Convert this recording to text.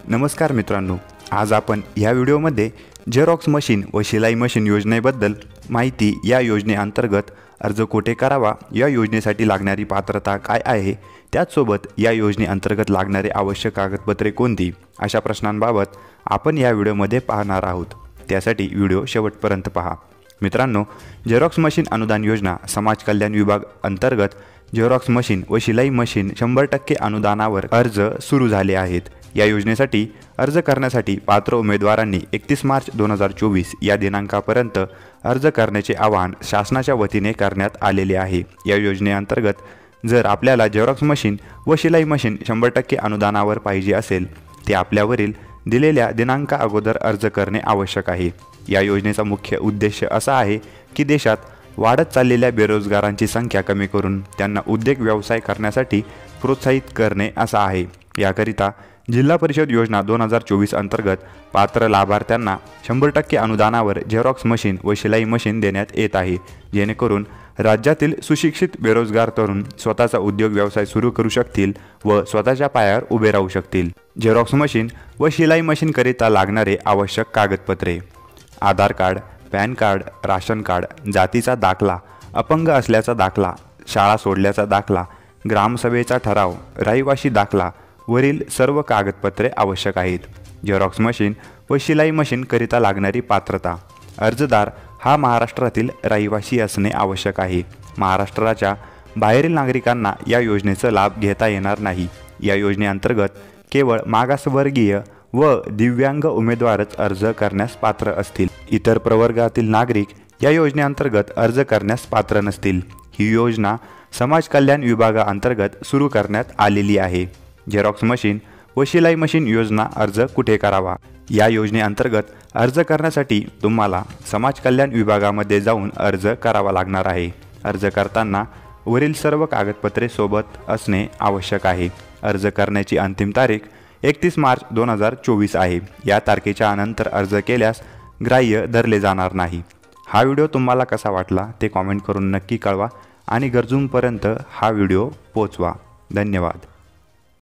नमस्कार मित्रांनो, आज आपण या व्हिडिओमध्ये झेरॉक्स मशीन व शिलाई मशीन योजनेबद्दल माहिती, या योजनेअंतर्गत अर्ज कोठे करावा, या योजनेसाठी लागणारी पात्रता काय आहे, त्याचसोबत या योजनेअंतर्गत लागणारे आवश्यक कागदपत्रे कोणती, अशा प्रश्नांबाबत आपण या व्हिडिओमध्ये पाहणार आहोत। त्यासाठी व्हिडिओ शेवटपर्यंत पहा। मित्रांनो, झेरॉक्स मशीन अनुदान योजना समाज कल्याण विभाग अंतर्गत झेरॉक्स मशीन व शिलाई मशीन 100% अनुदानावर अर्ज सुरू झाले आहेत। या योजनेसाठी अर्ज करण्यासाठी पात्र उमेदवारांनी 31 मार्च 2024 या दिनांकापर्यंत अर्ज करण्याचे आवाहन शासनाच्या वतीने करण्यात आलेले आहे। या योजनेअंतर्गत जर आपल्याला झेरॉक्स मशीन व शिलाई मशीन 100% अनुदानावर पाहिजे असेल, ते आपल्यावरील दिलेल्या दिनांका अगोदर अर्ज करणे आवश्यक आहे। या योजनेचा मुख्य उद्देश असा आहे की देशात वाढत चाललेल्या बेरोजगारांची संख्या कमी करून त्यांना उद्योग व्यवसाय करण्यासाठी प्रोत्साहित करणे असा आहे। याकरिता जिल्हा परिषद योजना 2024 अंतर्गत पात्र लाभार्थ्यांना 100% अनुदानावर झेरॉक्स मशीन व शिलाई मशीन देण्यात येत आहे, जेणेकरून राज्यातील सुशिक्षित बेरोजगार तरुण स्वतःचा उद्योग व्यवसाय सुरू करू शकतील व स्वतःच्या पायावर उभे राहू शकतील। झेरॉक्स मशीन व शिलाई मशीनकरिता लागणारे आवश्यक कागदपत्रे: Aadhaar card, PAN card, ration card, जातीचा दाखला, अपंग असल्याचा दाखला, शाळा सोडल्याचा दाखला, ग्रामसभेचा ठराव, रहिवासी दाखला वरील सर्व कागदपत्रे आवश्यक आहेत। झेरॉक्स मशीन व शिलाई मशीनकरिता लागणारी पात्रता: अर्जदार हा महाराष्ट्रातील रहिवासी असणे आवश्यक आहे। महाराष्ट्राच्या बाहेरील नागरिकांना या योजनेचा लाभ घेता येणार नाही। या योजनेअंतर्गत केवळ मागासवर्गीय व दिव्यांग उमेदवारच अर्ज करण्यास पात्र असतील। इतर प्रवर्गातील नागरिक या योजनेअंतर्गत अर्ज करण्यास पात्र नसतील। ही योजना समाज कल्याण विभागाअंतर्गत सुरू करण्यात आलेली आहे। झेरॉक्स मशीन व शिलाई मशीन योजना अर्ज कुठे करावा? या योजनेअंतर्गत अर्ज करण्यासाठी तुम्हाला समाज कल्याण विभागामध्ये जाऊन अर्ज करावा लागणार आहे। अर्ज करताना वरील सर्व कागदपत्रे सोबत असणे आवश्यक आहे। अर्ज करण्याची अंतिम तारीख 31 मार्च 2024 आहे। या तारखेच्या नंतर अर्ज केल्यास ग्राह्य धरले जाणार नाही। हा व्हिडिओ तुम्हाला कसा वाटला ते कॉमेंट करून नक्की कळवा आणि गरजूंपर्यंत हा व्हिडिओ पोहोचवा। धन्यवाद।